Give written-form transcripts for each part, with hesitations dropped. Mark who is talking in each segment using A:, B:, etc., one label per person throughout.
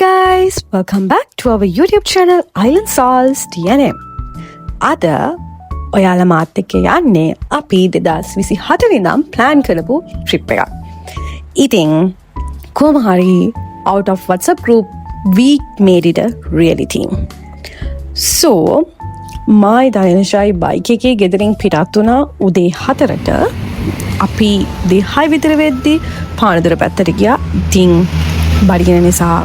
A: guys, welcome back to our YouTube channel Island Solves TNM. අද ඔයාලා මාත් එක්ක යන්නේ අපි 2024 ඉඳන් plan කරපු trip එකක්. ඉතින් කොහොම හරි out of WhatsApp group we made it a reality. So my දයනශයි බයික් එකේ ගෙදරින් පිටත් වුණා උදේ 4ට. අපි උදේ 6 විතර වෙද්දී පානදුර පැත්තට ගියා. ඉතින් බඩගින නිසා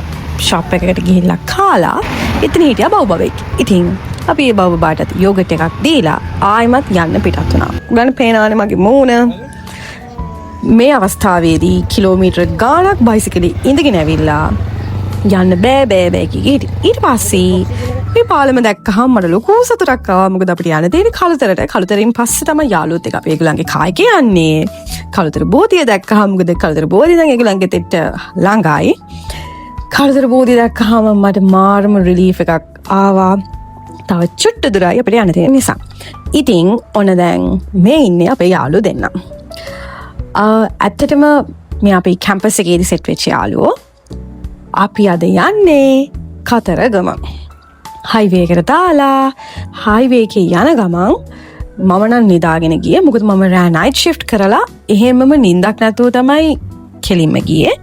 A: ෂොප් එකකට ගිහිල්ලා කාලා එතන හිටියා බවබවෙක්. ඉතින් අපි ඒ බවබාටත් යෝගට් එකක් දීලා ආයෙමත් යන්න පිටත් වුණා. උගන්න පේනවානේ මගේ මූණ. මේ අවස්ථාවේදී කිලෝමීටර් ගාණක් බයිසිකලේ ඉඳගෙන ඇවිල්ලා යන්න බෑ කිව්වා. ඊට පස්සේ මේ පාලම දැක්කහම මට ලොකු සතුටක් ආවා. මොකද අපිට යන්න තියෙන්නේ කළුතරට. කළුතරින් පස්සේ තමයි යාළුවොත් එක්ක අපි ඒගොල්ලන්ගේ කායක යන්නේ. කළුතර බෝධිය දැක්කහම මොකද කළුතර බෝධිය නම් ඒගොල්ලන්ගේ තෙට්ට ළඟයි. කළුතර බෝධිය දැක්කහම මට මාරම රිලීෆ් එකක් ආවා. තව චුට්ට දුරයි අපිට යන්න තියෙන නිසා. ඉතින් ඔන්න දැන් මේ ඉන්නේ අපේ යාළුවෝ දෙන්න. ඇත්තටම මේ අපේ කැම්පස් එකේදී සෙට් වෙච්ච යාළුවෝ. අපි අද යන්නේ කතරගම. හයිවේ එකට දාලා හයිවේ එකේ යන ගමන් මම නම් නිදාගෙන ගියේ. මොකද මම රෑ නයිට් ෂිෆ්ට් කරලා එහෙමම නිින්දක් නැතුව තමයි කෙලින්ම ගියේ.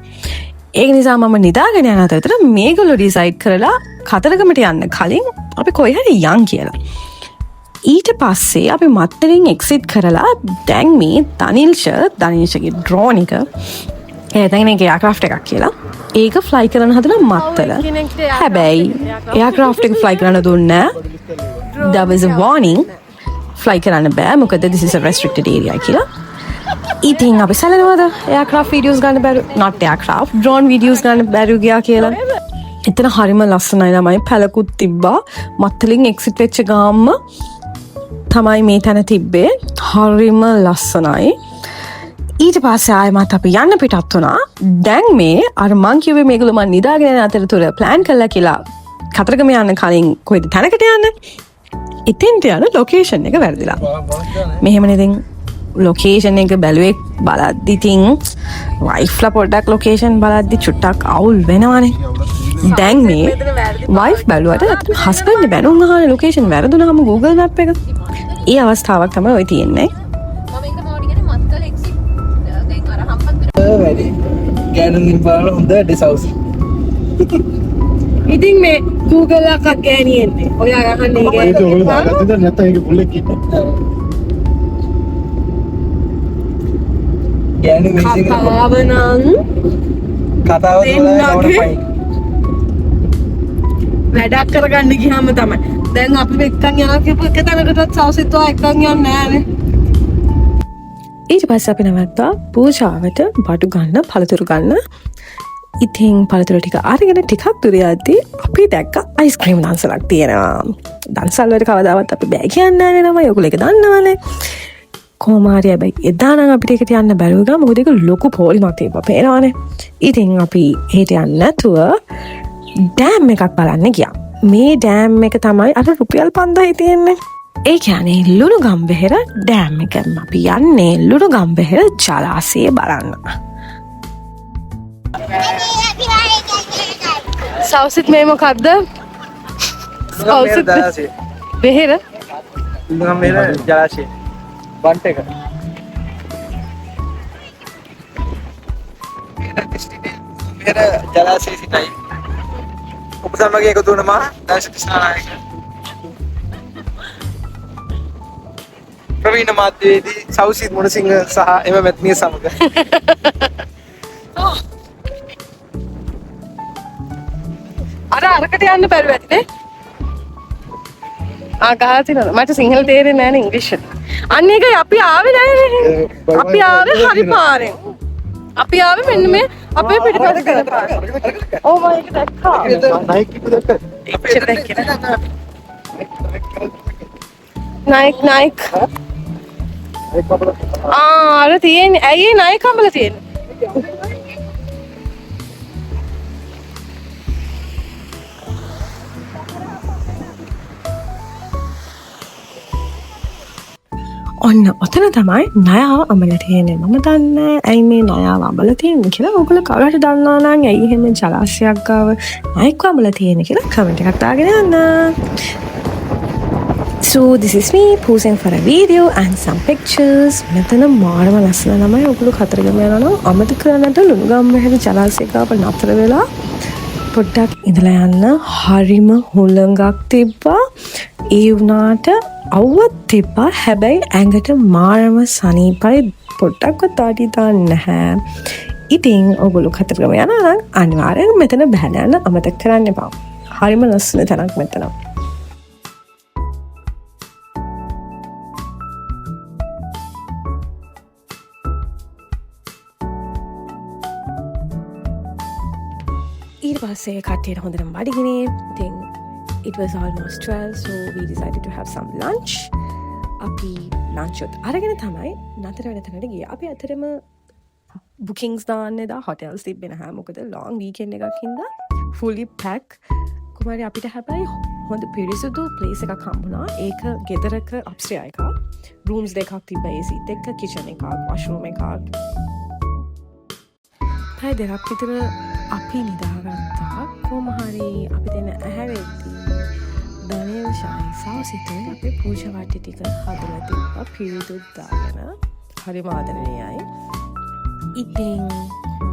A: ඒක නිසා මම නිදාගෙන යන අතරතුර මේගොල්ලෝ ඩිසයිඩ් කරලා කතරගමට යන්න කලින් අපි කොයි හරි යන් කියලා. ඊට පස්සේ අපි මත්තලින් එක්සිට් කරලා දැන් මේ දනිල්ෂගේ ඩ්‍රෝන් එක එතන එයාක්‍රාෆ්ට් එකක් කියලා ඒක ෆ්ලයි කරන්න හදන මත්තල. හැබැයි එයාක්‍රාෆ්ට් එක ෆ්ලයි කරන්න දුන්නේ there was a warning fly කරන්න බෑ මොකද this is a restricted area කියලා. ඉතින් අපි සැලෙනවද එයාක්‍රාෆ්ට් වීඩියෝස් ගන්න බැරි not aircraft drone videos ගන්න බැරි ගියා කියලා. එතන හරිම ලස්සනයි ළමයි පැලකුත් තිබ්බා. මත්තලින් එක්සිට් වෙච්ච ගාම්ම තමයි මේ තැන තිබ්බේ. හරිම ලස්සනයි. ඊට පස්සේ ආයෙමත් අපි යන්න පිටත් වුණා. දැන් මේ අර මං කිව්වේ මේගොල්ලෝ මං නිදාගෙන යන අතරතුර ප්ලෑන් කළා කියලා කතරගම යන්න කලින් කොහෙද තැනකට යන්න. ඉතින්ට යන ලොකේෂන් එක වැරදිලා. මෙහෙමනේ ඉතින් ලොකේෂන් එක බැලුවේ බලද්දි ඉතින් වයිෆ්ලා පොඩ්ඩක් ලොකේෂන් බලද්දි චුට්ටක් අවුල් වෙනවනේ. දැන් මේ වයිෆ් බැලුවට අතන හස්බන්ඩ් බැනුම් අහන ලොකේෂන් වැරදුනහම Google Map එක. ඒ අවස්ථාවක් තමයි ඔය තියෙන්නේ.
B: වැඩි ගෑනුන්ගෙන් බලන හොඳ ඩිසවුස්.
A: ඉතින් මේ Google එකක් ගෑනියෙන්නේ. ඔයා අහන්නේ
B: ගෑනුන්ගෙන් නැත්නම් ඒක පුල්ලෙක් ඉන්නවා. ගෑනුන් මිසින්
A: කතාව නම්
B: කතාව තමයි
A: වැඩක් කරගන්න ගියාම තමයි. දැන් අපි එක්කන් යනවා කියපු එක තැනකටත් සවසිතුවා එක්කන් යන්නේ නැහැ. ඊට පස්සේ අපි නැවත්තා පූජාවට බඩු ගන්න පළතුරු ගන්න. ඉතින් පළතුරු ටික අරගෙන ටිකක් දුර යද්දී අපි දැක්ක අයිස්ක්‍රීම් දන්සලක් තියෙනවා. දන්සල් වලට කවදාවත් අපි බෑ කියන්නේ නැහැ නේද? ඔයගොල්ලෝ ඒක දන්නවනේ. කොහොම හරි හැබැයි එදා නම් අපිට ඒකට යන්න බැරුව ගා මොකද ඒක ලොකු පොලිමක් තිබ්බා පේනවනේ. ඉතින් අපි හෙට යන්න නැතුව ඩෑම් එකක් බලන්න ගියා. මේ ඩෑම් එක තමයි අර රුපියල් 5000 තියෙන්නේ. ඒ කියන්නේ ලුණුගම්බෙහෙර ඩෑම් එක. අපි යන්නේ ලුණුගම්බෙහෙර ජලාශය බලන්න. සවසිත් මේ මොකද්ද? සවසිත් බෙහෙර
B: ලුණුගම්බෙහෙර ජලාශය බන්ට් එක. බෙහෙර ජලාශය සිටයි. ඔබ සමග එකතු වුණ මා දර්ශක ස්නානායක ප්‍රවීණ මාධ්‍යවේදී සෞසිත් මුණසිංහ සහ එම මැතිනිය සමග
A: අරකට යන්න බැරුව ඇතිනේ. ගහලා තියෙනවා. මට සිංහල තේරෙන්නේ නැහැ නේ ඉංග්‍රීසි. අන්න ඒකයි අපි ආවේ නැහැ. අපි ආවේ හරි පාරෙන්. අපි ආවේ මෙන්න මේ අපේ පිටිපස්ස කරන පාර. ඕ මම ඒක දැක්කා.
B: නයික් එක දැක්කද?
A: එච්චර දැක්කේ නැහැ. නයික් අර තියෙන්නේ. ඇයි ඒ නයික් අම්බල තියෙන්නේ? ඔන්න ඔතන තමයි නයාව අමල තියෙන්නේ. මම දන්නේ ඇයි මේ නයාව අමල තියෙන්නේ කියලා. ඔයගොල්ලෝ කවුරුහරි දන්නවා නම් ඇයි එහෙම ජලාශයක් ගාව නයෙක්ව අමල තියෙන්නේ කියලා කමෙන්ට් එකක් දාගෙන යන්න. So this is me posing for a video and some pictures. මෙතන මාරම ලස්සන ළමයි. ඔයගොල්ලෝ කතරගම යනවා නම් අමතක කරන්නට ලුණුගම්ම හැද ජලාශයක ගාව නතර වෙලා පොඩ්ඩක් ඉඳලා යන්න. හරිම හුළඟක් තිබ්බා. ඒ වුණාට අවුවත් තිබ්බා. හැබැයි ඇඟට මාරම සනීපයි. පොඩ්ඩක්වත් ආටි දාන්න නැහැ. ඉතින් ඔයගොල්ලෝ කතරගම යනවා නම් අනිවාර්යෙන් මෙතන බහලා යන්න අමතක කරන්න එපා. හරිම ලස්සන තැනක් මෙතන. ඊට පස්සේ කට්ටියට හොඳටම බඩගිනේ. ඉතින් it was almost 12, so we decided to have some lunch. අපි lunch උත් අරගෙන තමයි නතර වෙන තැනට ගියේ. අපි අතරම bookings දාන්න එදා hotels තිබ්බේ නැහැ. මොකද long weekend එකක් හින්දා fully pack. කොහමද අපිට හැබැයි හොඳ පිරිසිදු place එකක් හම්බුණා. ඒක ගෙදරක upstairs එකක්. rooms දෙකක් තිබ්බා. AC එකක්, kitchen එකක්, washroom එකක්. පැය දෙකක් විතර අපි නිදාගත්තා. කොහොම හරි අපි දෙන ඇහැවෙද්දී දනියල් ෂායි සාසිතේ අපේ පූජා වට්ටි ටික හදලා තිබ්බා. පිරිදුත් දාගෙන හරිම ආදරණීයයි. ඉතින්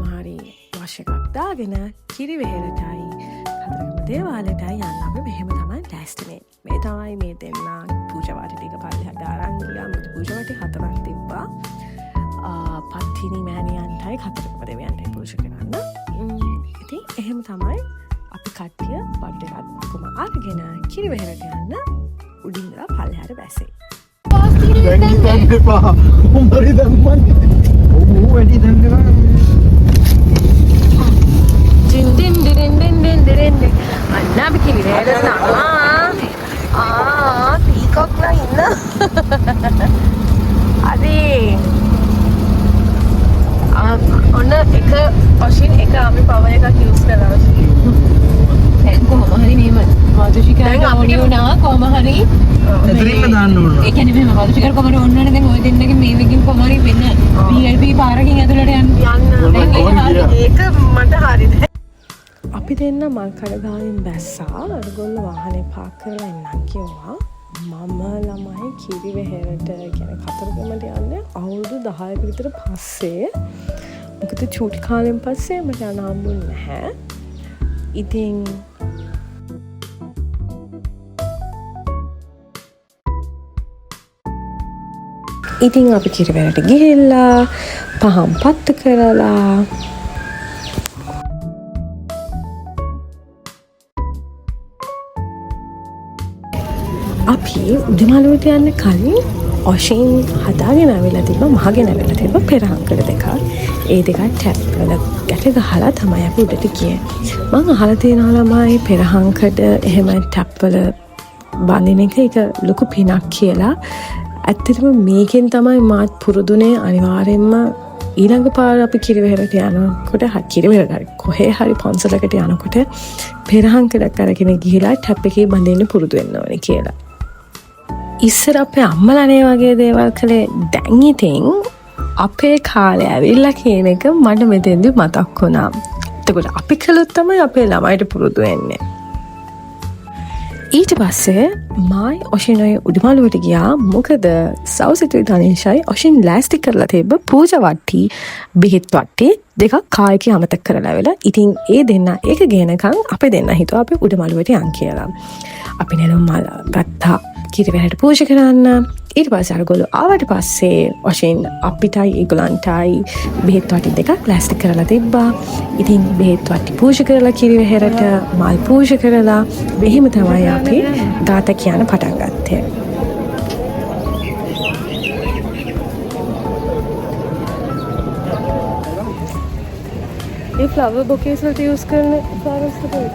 A: හරි වශ එකක් දාගෙන කිරිවෙහෙරටයි කතරගම දේවාලයටයි යන්න අපි මෙහෙම තමයි ලෑස්තිනේ. මේ තමයි මේ දෙන්න පූජා වට්ටි ටික පල්ලෙහාට අරන් ගියා. මොකද පූජා වට්ටි 4ක් තිබ්බා. පත්තිනි මෑණියන්ටයි කතරගම දෙවියන්ටයි පූජා කරන්න. ඉතින් එහෙම තමයි අපි කට්ටිය බඩ එකක් ඔක්කොම අරගෙන කිරිවෙහෙරට යන්න උඩින් ඉඳලා පල්ලෙහාට බැස්සේ.
B: දැන් ඉතින් එපා. උඹරි දැම්මන්නේ. ඔව් වැඩි දැන්නවා.
A: ඩින් ඩින් ඩින් ඩින් ඩින් ඩින් අන්න අපි කිරිවෙහෙරට යනවා. පීකොක්ලා ඉන්න. අරි ඔන්න එක වශයෙන් එක අපි පවර් එකක් යූස් කරලා
C: දැන් කොහොම හරි මේම මාතුෂිකාට ඕනි වුණා කොහොම හරි
B: එතරින්ම දාන්න ඕන.
C: ඒ කියන්නේ මේ මාතුෂිකාට කොහමද ඕන වුණා දැන් ඔය දෙන්නගේ මේ විකින් කොහොම හරි වෙන්න PLP පාරකින් ඇතුළට යන්න
A: ඒක මට හරිද. අපි දෙන්න මල්කඩ ගාවින් බැස්සා. අරගොල්ලෝ වාහනේ පාක් කරලා එන්නම් කිව්වා. මම ළමයි කිරිවෙහෙරට කියන කතරගමට යන්නේ අවුරුදු 10ක විතර පස්සේ. මොකද චූටි කාලෙන් පස්සේ මට යන්න හම්බුනේ නැහැ. ඉතින් අපි කිරිවෙහෙරට ගිහිල්ලා පහන් පත්තු කරලා අපි උඩිමළුවට යන්න කලින් ඔෂින් හදාගෙන ඇවිල්ලා තිබ්බා. මහගෙන ඇවිල්ලා තිබ්බා පෙරහංකඩ දෙකක්. ඒ දෙකයි ටැප් වල ගැට ගහලා තමයි අපි උඩට ගියේ. මම අහලා තියෙනවා ළමයි පෙරහංකඩ එහෙම ටැප් වල බඳින එක ලොකු පිනක් කියලා. ඇත්තටම මේකෙන් තමයි මාත් පුරුදුනේ. අනිවාර්යෙන්ම ඊළඟ පාර අපි කිරිවෙහෙරට යනකොට කිරිවෙහෙරට කොහේ හරි පන්සලකට යනකොට පෙරහංකඩක් අරගෙන ගිහිලා ටැප් එකේ බඳින්න පුරුදු වෙන්න ඕනේ කියලා. ඉස්සර අපේ අම්මලානේ වගේ දේවල් කළේ. දැන් ඉතින් අපේ කාලේ ඇවිල්ලා කියන එක මට මෙතෙන්දි මතක් වුණා. එතකොට අපි කළොත් තමයි අපේ ළමයිට පුරුදු වෙන්නේ. ඊට පස්සේ මයි ඔෂිනොයි උඩිමළුවට ගියා. මොකද සෞසිතුයි ධනේෂයි ඔෂින් ලෑස්ති කරලා තිබ්බ පූජා වට්ටි බෙහෙත් වට්ටි දෙකක් කායකේ අමතක කරලා වෙලා. ඉතින් ඒ දෙන්න ඒක ගේනකම් අපි දෙන්න හිතුවා අපි උඩිමළුවට යන් කියලා. අපි නෙළුම් මල් ගත්තා කිරිවෙහෙරට පූජා කරන්න. ඊට පස්සේ අරගොල්ලෝ ආවට පස්සේ ඔෂින් අපිටයි ඒගොල්ලන්ටයි බෙහෙත් වට්ටි දෙකක් ලෑස්ති කරලා තිබ්බා. ඉතින් බෙහෙත් වට්ටි පූජා කරලා කිරිවෙහෙරට මල් පූජා කරලා මෙහෙම තමයි අපි ගාථා කියන්න පටන් ගත්තේ. ඒ ෆ්ලවර් බොකේස් වලට යූස් කරන ෆ්ලවර්ස් තමයි.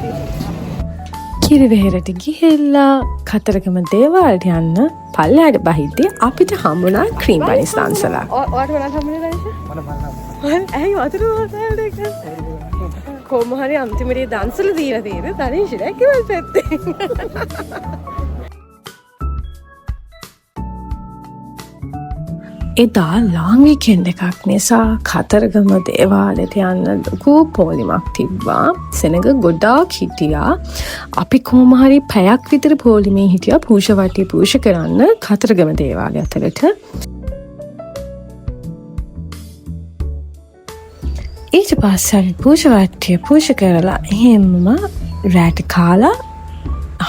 A: කිරිවෙහෙරට ගිහිල්ලා කතරගම දේවාලට යන්න පල්ලෙහාට බහිද්දී අපිට හම්බුණා ක්‍රීම් බනිස් දන්සලා. ඔයාට මොනවද හම්බුනේ දැන්? ඇයි වතුර වතාවට එක කොහොම හරි අන්තිමට දන්සල දීලා තියෙන්නේ තනින් ශිරැක්කවල් පැත්තේ. එදා ලාං වීකෙන්ඩ් එකක් නිසා කතරගම දේවාලයට යන්න ලොකු පෝලිමක් තිබ්බා. සෙනඟ ගොඩාක් හිටියා. අපි කොහොම හරි පැයක් විතර පෝලිමේ හිටියා පූජාවට්ටිය පූජා කරන්න කතරගම දේවාලය අතරට. ඊට පස්සේ අපි පූජාවට්ටිය පූජා කරලා එහෙම්ම රැට කාලා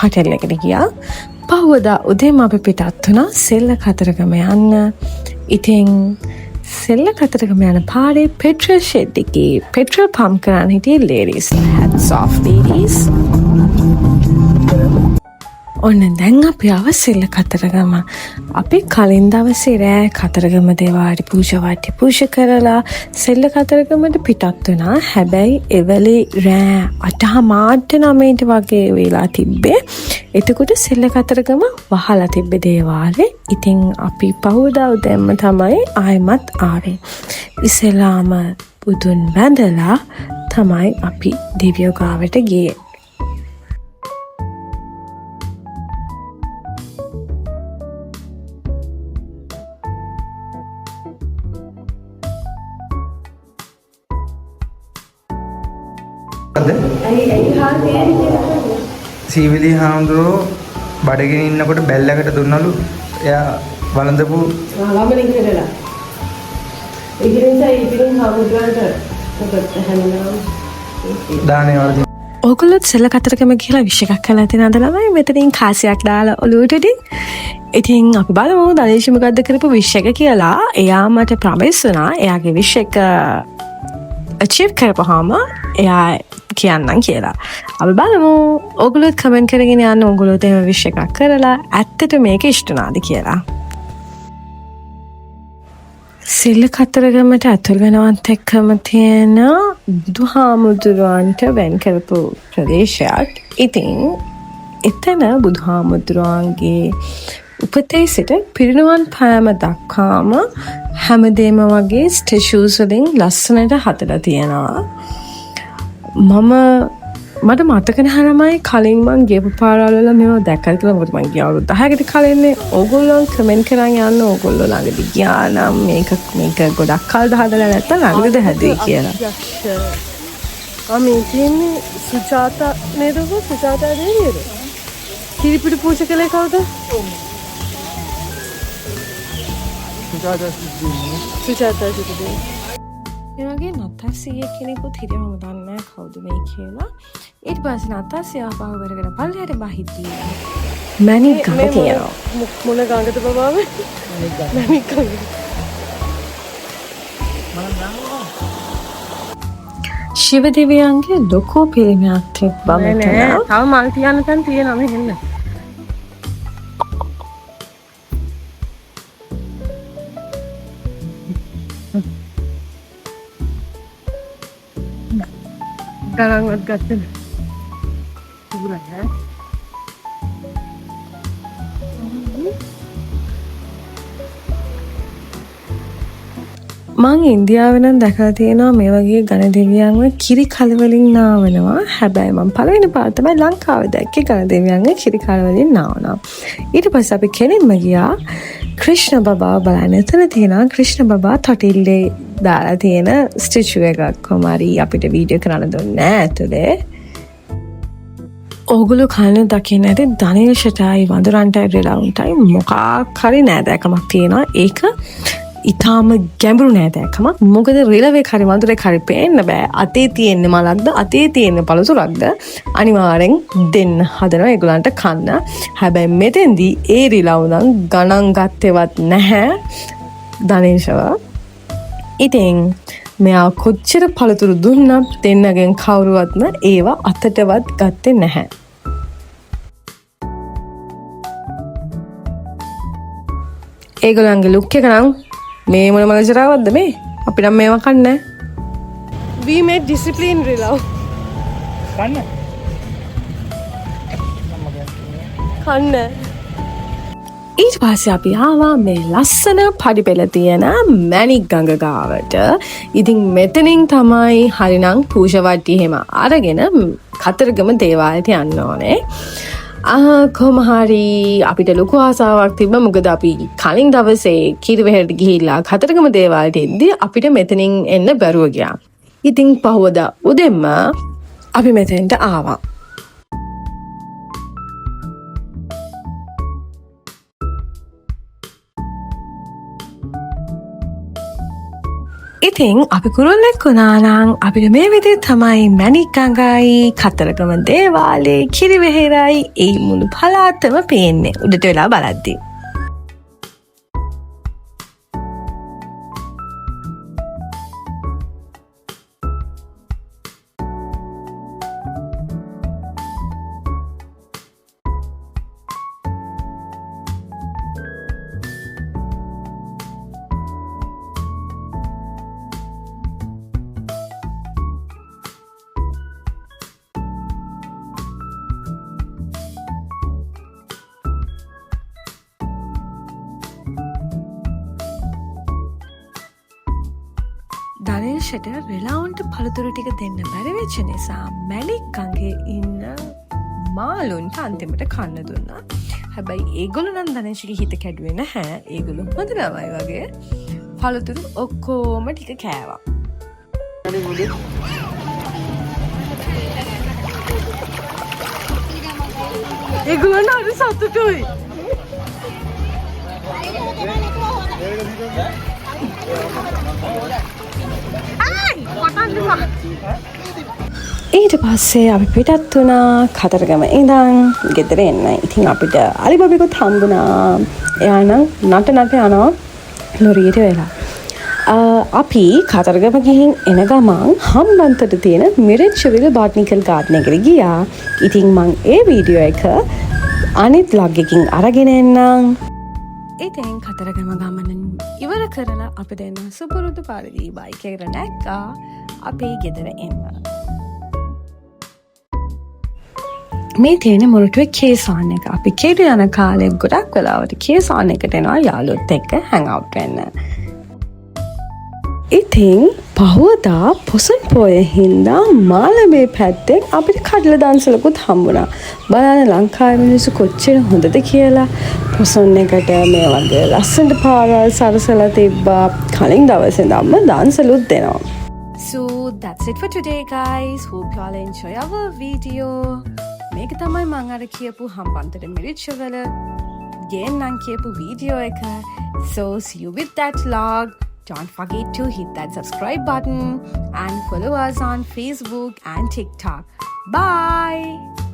A: හොටෙල් එකට ගියා. පහුවදා උදේම අපි පිටත් වුණා සෙල්ල කතරගම යන්න. ඉතින් සෙල්ල කතරගම යන පාරේ පෙට්‍රල් ෂෙඩ් එකේ පෙට්‍රල් පම්ප් කරන්න හිටියේ ladies. Hats off ladies. ඔන්න දැන් අපි ආව සෙල්ල කතරගම. අපි කලින් දවසේ රෑ කතරගම දේවාලේ පූජාවට්ටිය පූජා කරලා සෙල්ල කතරගමට පිටත් වුණා. හැබැයි එවලේ රෑ 8:09ට වගේ වෙලා තිබ්බේ. එතකොට සෙල්ල කතරගම වහලා තිබ්බේ දේවාලේ. ඉතින් අපි පහුවදා උදැම්ම තමයි ආයෙමත් ආවේ. ඉස්සෙල්ලාම බුදුන් වැඳලා තමයි අපි දිව්‍ය ගාවට ගියේ.
B: සීවිලි හාමුදුරුවෝ බඩගෙන ඉන්නකොට බැල්ලකට දුන්නලු. එයා වළඳපු
A: ළමලින් කරලා. ඒක නිසා ඉතින් හාමුදුරුවන්ට මොකද හැමෝම
B: දානේ වලදී.
A: ඕගොල්ලොත් සෙල්ල කතරගම කියලා විශ් එකක් කරලා තියෙන අද ළමයි මෙතනින් කාසියක් දාලා ඔලුවට ඉතින්. ඉතින් අපි බලමු දලේෂ් මොකද්ද කරපු විශ් එක කියලා. එයා මට ප්‍රොමිස් වුණා එයාගේ විශ් එක අචීව් කරපුවාම එයා කියන්නම් කියලා. අපි බලමු ඕගොල්ලොත් කමෙන්ට් කරගෙන යන්න ඕගොල්ලොත් එහෙම විශ් එකක් කරලා ඇත්තට මේක ඉෂ්ටුනාද කියලා. සෙල්ල කතරගමට ඇතුල් වෙනවත් එක්කම තියෙන බුදුහාමුදුරුවන්ට වෙන් කරපු ප්‍රදේශයක්. ඉතින් එතන බුදුහාමුදුරුවන්ගේ උපතේ සිට පිරිනුවන් පෑම දක්වාම හැමදේම වගේ ස්ටැචුස් වලින් ලස්සනට හදලා තියෙනවා. මට මතක නැහැ ළමයි කලින් මං ගියපු පාරවල මේවා දැක්කද කියලා. මොකද මං ගිය අවුරුදු 10කට කලින්නේ. ඕගොල්ලෝ කමෙන්ට් කරන් යන්න ඕගොල්ලෝ ළඟදී ගියා නම් මේක ගොඩක් කල් හදලා නැත්තම් ළඟද හැදුවේ කියලා. මේ කියන්නේ සුජාතා නේද? සුජාතා නේද? කිරිපිටි පූජා කළේ කවුද? සුජාතා සිටුදී. ඒ වගේ නත්තස්සිය කෙනෙකුත් හිටියම දන්නේ නැහැ කවුද මේ කියලා. ඊට පස්සේ නත්තස්සිය ආපහු කරගෙන පල්ලෙහාට බහිද්දී මැණික් ගඟ තියෙනවා. මොන ගඟද බබාව? මැණික් ගඟ. ශිව දෙවියන්ගේ ලොකු පිළිමයක් තිබ්බා මෙතන. තව මල් තියන්න තැන් තියෙනවා මෙහෙන්න. ගණන්වත් ගත්තද? පුරා ඈ. මං ඉන්දියාවේ නම් දැකලා තියෙනවා මේ වගේ ඝන දෙවියන්ව කිරි කල වලින් නාවනවා. හැබැයි මම පළවෙනි පාර තමයි ලංකාවේ දැක්කේ ඝන දෙවියන්ව කිරි කල වලින් නාවනවා. ඊට පස්සේ අපි කෙලින්ම ගියා ක්‍රිෂ්ණ බබා බලන්න. එතන තියෙනවා ක්‍රිෂ්ණ බබා තොටිල්ලේ දාලා තියෙන ස්ටැචු එකක්. කොමාරි අපිට වීඩියෝ කරන්න දුන්නේ නැහැ ඇතුලේ. ඕගොල්ලෝ කලින් දකින්න ඇති ධනේෂටයි වඳුරන්ටයි රිලවුන්ටයි මොකක් හරි නෑදෑකමක් තියෙනවා. ඒක ඉතාම ගැඹුරු නෑදෑකමක්. මොකද රිලවේ හරි වඳුරේ හරි පේන්න බෑ. අතේ තියෙන මලක්ද අතේ තියෙන පළතුරක්ද අනිවාර්යෙන් දෙන්න හදනවා ඒගොල්ලන්ට කන්න. හැබැයි මෙතෙන්දී ඒ රිලව් නම් ගණන් ගත්තේවත් නැහැ ධනේෂව. ඉතින් මෙයා කොච්චර පළතුරු දුන්නත් දෙන්නගෙන් කවුරුවත්ම ඒවා අතටවත් ගත්තේ නැහැ. ඒගොල්ලන්ගේ ලුක් එක නම් මේ මොන මලජරාවක්ද මේ? අපි නම් මේවා කන්නේ. We made discipline රිලව්. කන්න. ඊට පස්සේ අපි ආවා මේ ලස්සන පඩිපෙළ තියෙන මැණික් ගඟ ගාවට. ඉතින් මෙතනින් තමයි හරිනම් පූජාවට්ටිය එහෙම අරගෙන කතරගම දේවාලයට යන්න ඕනේ. කොහොමහරි අපිට ලොකු ආසාවක් තිබ්බ මොකද අපි කලින් දවසේ කිරිවෙහෙරට ගිහිල්ලා කතරගම දේවාලයට එද්දී අපිට මෙතනින් එන්න බැරුව ගියා. ඉතින් පහුවදා උදෙන්ම අපි මෙතෙන්ට ආවා. ඉතින් අපි කුරුල්ලෙක් වුණා නම් අපිට මේ විදිහට තමයි මැණික් අඟයි කතරගම දේවාලේ කිරිවෙහෙරයි ඒ මුළු පළාතම පේන්නේ උඩට වෙලා බලද්දී. දනේෂට වෙලාවන්ට පළතුරු ටික දෙන්න බැරි වෙච්ච නිසා මැණික් අඟේ ඉන්න මාළුන්ට අන්තිමට කන්න දුන්නා. හැබැයි ඒගොල්ලෝ නම් දනේෂගේ හිත කැඩුවේ නැහැ. ඒගොල්ලෝ හොඳ ළමයි වගේ පළතුරු ඔක්කොම ටික කෑවා. ඒගොල්ලෝ හරි සතුටුයි. ඊට පස්සේ අපි පිටත් වුණා කතරගම ඉඳන් ගෙදර එන්න. ඉතින් අපිට අලිබබෙකුත් හම්බුණා. එයා නම් නට යනවා ලොරියට වෙලා. අපි කතරගම ගිහින් එන ගමන් හම්බන්තොට තියෙන මිරිච්චවිල බොටනිකල් ගාඩන් එකට ගියා. ඉතින් මං ඒ වීඩියෝ එක අනිත් vlog එකකින් අරගෙන එන්නම්. ඉතින් කතරගම ගමන ඉවර කරලා අපි දෙන්න සුපුරුදු පරිදි බයික් එකට නැග්ගා අපේ ගෙදර එන්න. මේ තියෙන මොරටුවේ කේසාන් එක. අපි කෙඩ යන කාලේ ගොඩක් වෙලාවට කේසාන් එකට එනවා යාළුවොත් එක්ක හැන් අවුට් වෙන්න. ඉතින් පහුවදා පොසොන් පෝය හින්දා මාළඹේ පැත්තෙන් අපිට කඩල දන්සලකුත් හම්බුණා. බලන්න ලංකාවේ මිනිස්සු කොච්චර හොඳද කියලා. පොසොන් එකට මේ වගේ ලස්සනට පාරවල් සරසලා තිබ්බා. කලින් දවසේ ඉඳන්ම දන්සලුත් දෙනවා. So that's it for today guys. Hope you all enjoy our video. මේක තමයි මං අර කියපු හම්බන්තොට මිරිච්චවල ගේන්නම් කියපු වීඩියෝ එක. So see you with that vlog. Don't forget to hit that subscribe button and follow us on Facebook and TikTok. Bye!